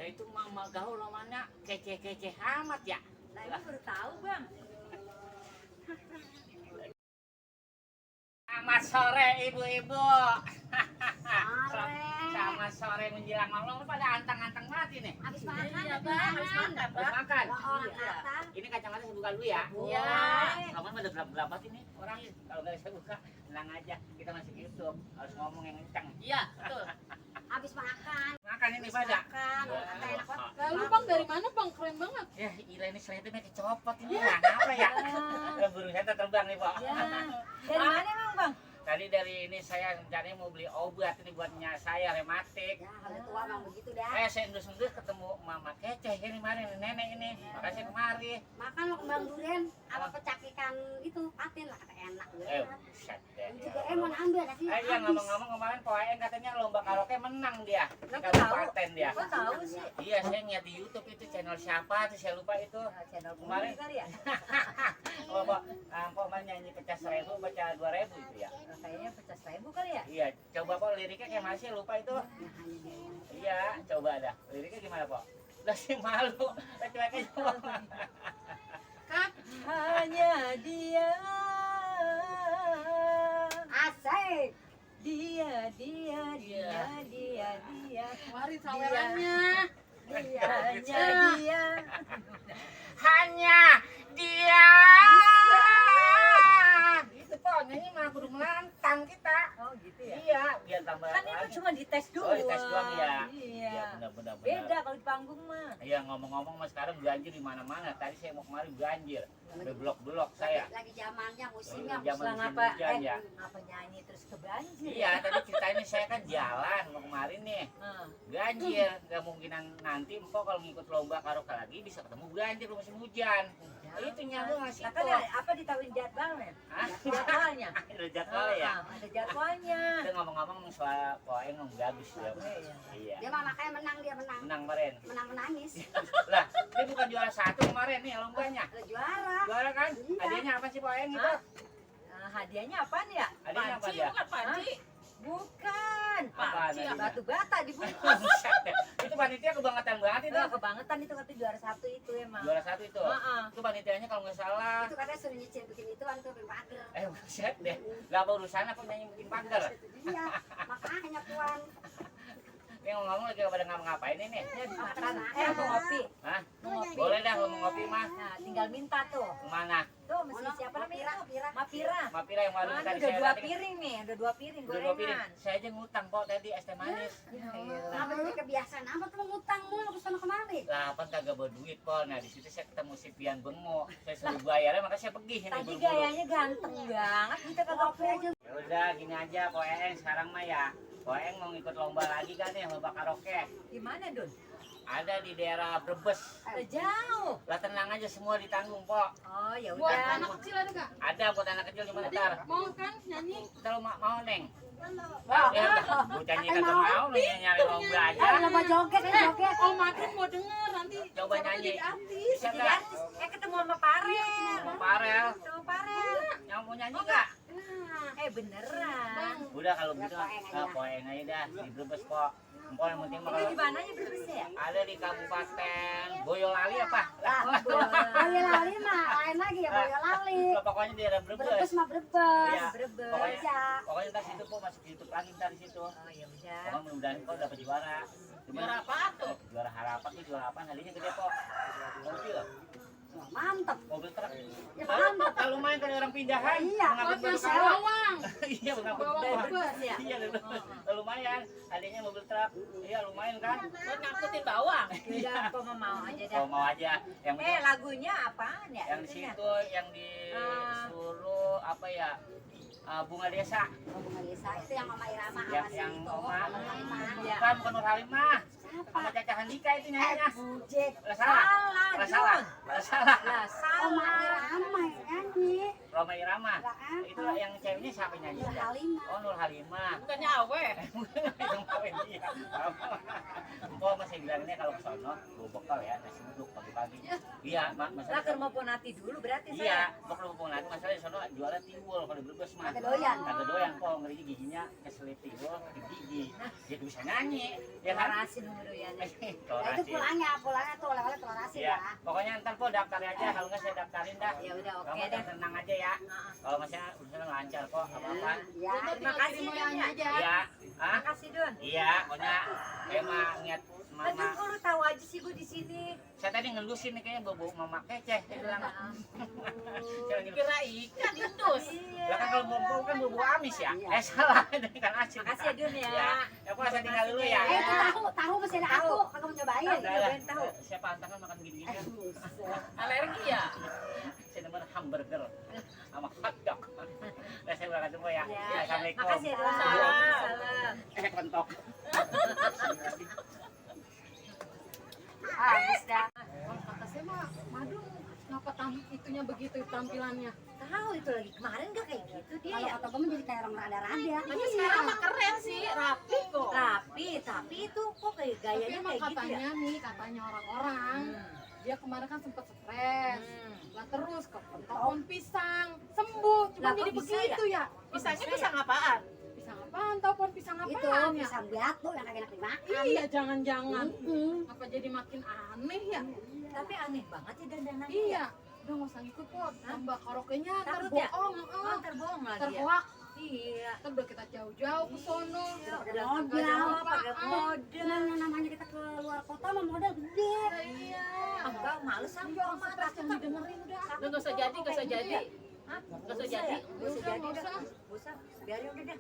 Ya itu mama gaul namanya kece-kece amat ya. Nah, ini baru tahu, Bang. Selamat sore ibu-ibu. Sore. Selamat sore menjelang malam pada antang-antang mati nih. Habis makan, Iya, Bang. Habis makan, Habis Bang. makan. Orang Iya. kata. Ini kacamata saya buka dulu ya. Iya. Kamu ada berapa sih nih orang? Kalau nggak saya buka, tenang aja. Kita masih YouTube. Harus ngomong yang kencang. Iya, betul. Habis makan. Makan ini Habis pada. makan. Orang kata enak banget. Lalu bang dari mana bang? Keren banget. Ya, gila ini seletnya kecopot ini. Kenapa ya? Burung saya terbang nih, Pak. Ya. Dari mana emang, Bang? Tadi dari ini saya rencananya mau beli obat ini buat nyak saya rematik. Ya, kalau tua memang begitu dah. Saya endus-endus ketemu Mama Kece ini kemarin, nenek ini. Makanya saya kemari. Makan lo kembang durian, apa pecak ikan itu, patin lah kata enak. Buset deh. Juga mau ambil tadi. Iya ngomong-ngomong kemarin Pak En katanya lomba karaoke menang dia di Kenapa kabupaten dia. Kok tahu sih? Iya saya ngeliat di YouTube itu channel siapa tuh saya lupa itu. Channel Kemarin. kemarin kali ya? Oh Pak, Pak kemarin nyanyi pecah 1.000 baca 2.000 itu ya. Kayaknya pecah 1.000 kali ya? Iya, coba Pak liriknya kayak masih lupa itu. Iya, coba dah. Liriknya gimana Pak? Udah sih malu, cuek aja Pak. Hanya dia. Asik. Dia. Mari sawerannya. Hanya dia. Hanya dia. Gitu Pak, nyanyi mah kudu melantang kita. Oh gitu ya? Iya, biar tambah Kan itu lagi. cuma dites dulu. Oh, dites doang ya. Iya. Benar. Beda kalau di panggung mah. Iya, ngomong-ngomong mas sekarang banjir di mana-mana. Tadi saya mau kemari banjir. Di blok-blok saya. Lagi zamannya musimnya. Zaman Lah musim ngapa hujan ya. ngapa nyanyi terus ke banjir? Iya, tadi ceritanya saya kan jalan mau kemarin nih. Heeh. Banjir, nggak mungkinan nanti empok kalau ngikut lomba karaoke lagi bisa ketemu banjir musim hujan. Itu nyambung ngasih Nah, kan apa ditawarin jadwalnya? Hah? Jadwalnya. Ada jadwal ya. Ada jadwalnya. Itu ngomong-ngomong soal poin bagus ya. Iya. Dia mah makanya menang, dia menang. Menang kemarin. Menang menangis. Lah, dia bukan juara 1 kemarin nih lombanya. Ada juara. Juara kan? Iya. Hadiahnya apa sih poin itu? Hah? Hadiahnya apaan ya? Hadiahnya apa dia? Bukan panci. Bukan. Apaan Panci, hadiahnya? batu bata dibungkus. Buset deh. Itu panitia kebangetan banget itu. Kebangetan itu kata juara 1 itu emang. Juara 1 itu. Heeh. Itu panitianya kalau nggak salah. Itu katanya suruh nyicil bikin itu kan tuh pager. Buset deh. Gak apa urusan apa nyanyi bikin pagar. Iya, makanya puan. Ini ngomong lagi pada ngapain ini? Ya di makan. Mau ngopi. Hah? Mau ngopi. Boleh dah ngomong ngopi mah. Nah, tinggal minta tuh. Kemana? Tuh mesti siapa namanya itu? Mapira. Mapira yang warung Nah, tadi udah saya 2 tadi. piring nih, udah 2 piring Udah 2 piring. gorengan. Saya aja ngutang kok tadi es teh manis. Kenapa jadi kebiasaan amat lu ngutang mulu ke sana kemari? Lah, apa kagak bawa duit po. Nah, di situ saya ketemu si Pian Bengo. Saya suruh bayarnya makanya saya pergi ini Tadi buru-buru. gayanya ganteng banget, kita kagak Kopi aja. Ya udah gini aja Po Eng sekarang mah ya. Po Eng mau ngikut lomba lagi kan nih, lomba karaoke. Di mana, Dun? Ada di daerah Brebes. Udah jauh. Lah tenang aja semua ditanggung, Po. Oh, ya Buat udah. anak kecil ada gak? Ada buat anak kecil di mana Adik, ntar? mau kan nyanyi? Ntar lu mau, Neng? Wah, Ya udah, bocahnya kagak mau nih nyari lomba aja. lomba joget ya joget. Om Martin mau denger nanti. Coba siapa nyanyi. jadi artis. Bisa Jadi nggak? artis. Ketemu sama Farel. Mau Farel? Ketemu Farel. Yang mau nyanyi nggak? Nah, Beneran. Udah kalau gitu Po Eng aja dah di Brebes, Po. Empok yang penting mah Ini kalau di mananya Brebes ya? ada di Kabupaten Boyolali apa? Boyolali mah lain lagi ya Boyolali. Lah, pokoknya di daerah Brebes. Brebes mah Brebes. Iya. Brebes. Pokoknya ntar situ Po masuk YouTube lagi ntar di situ. Oh, ya udah. Pokoknya mudah-mudahan Po dapat juara. juara apa tuh? Juara harapan tuh juara apa? Hadiahnya gede Po. Mobil. Mantep. Mobil truk. Ya mantep. Kalau main kan orang pindahan. Iya, mengangkut Buat baru yang kalah. Lawang. Iya mengangkut Bawa baru. Brebes ya? Iya lumayan. Hadiahnya mobil truk. Iya lumayan kan? Buat ngangkutin bawang. Udah, apa mau aja dah. Kalau mau aja. Yang Lagunya apaan ya? yang di situ yang disuruh apa ya? Bunga Desa. Bunga Desa itu yang Mama Irama Yang sama si yang itu. Oma. Iya. Bukan Nur Halimah. Sama Caca Handika itu nyanyinya. Bujek. Lah salah. Salah, Lah salah. Jun. Lah salah. Lah, Oma salah. Irama yang nyanyi. Roma Irama. Lah, Itu yang ceweknya siapa yang nyanyi? Nur Halimah. Oh, Nur Halimah. Bukannya awe. Yang kawin dia. Oh, masih bilangnya kalau ke sono, gue bekal ya, nasi uduk pagi-pagi. Iya, Lah masalah ke mau ponati dulu berarti iya, saya. bekal mumpung lagi masalah di sono jualnya tiwul kalau di Brebes mah. Kagak doyan. Kagak doyan kok, ngeri giginya keselip tiwul di gigi. Dia tuh bisa nyanyi, ya kan? Parasin doyannya. Nah, itu pulangnya tuh oleh-oleh telur asin Iya, lah. pokoknya ntar kok daftar aja, kalau nggak saya daftarin dah. Ya udah oke Kamu deh. tenang aja ya. Kalau masnya urusan lancar kok, apa-apa. Ya, Terima kasih Don ya. Iya, ah, Makasih Don. iya, pokoknya emang niat Aduh, mama. kok lu tahu aja sih gue di sini. Saya tadi ngelusin nih kayaknya bau mama keceh, saya bilang. Saya lagi Kira ikan indus. lah kan kalau bau kan bau amis ya. Iya. Salah itu ikan asin. Makasih ya Don ya. Ya, aku saya tinggal dulu ya. itu tahu masih ada aku, kagak mau cobain. Tahu. Udah, Nyobain tahu. Siapa antangan makan gini-gini kan? Alergi ya? Saya demen hamburger sama hotdog. Nah, saya berangkat dulu ya. Ya. Assalamualaikum. Makasih ya Don. Salam. Salam. Kontok. Habis dah. Kalau kata saya mah madu kenapa itunya begitu tampilannya? Tahu itu lagi kemarin gak kayak gitu dia Kalau ya. kata gue mah jadi kayak orang rada-rada. Tapi sekarang mah keren sih, rapi kok. Rapi, tapi itu kok kayak Tapi gayanya emang kayak gitu ya. katanya nih, katanya orang-orang dia kemarin kan sempat stres. Lah terus ke pohon pisang sembuh, cuma Lah, kok jadi bisa begitu ya? Pisangnya pisang apaan? Pisang apaan? Tahu pohon pisang Itu apaan ya? pisang batu yang kagak enak dimakan. Iya, jangan-jangan. Mm-mm. Apa jadi makin aneh ya? Tapi aneh banget ya dandanannya. Iya. Udah nggak usah ikut kok, tambah karaoke-nya ntar Takut ya? bohong, Oh, ntar bohong lagi ya. terhoak. Iya. Ntar udah kita jauh-jauh ke sono. Iya, Pakai udah modal, kagak jawab, pakai apaan. modal. Yang namanya kita ke luar kota mah modal gede. Iya. Enggak males sama Jangan mama stres yang didengerin udah. Udah nggak usah jadi, nggak usah jadi. Hah? Nggak usah jadi. Nggak usah jadi Nggak dah. usah. Nggak usah. Biarin udah deh.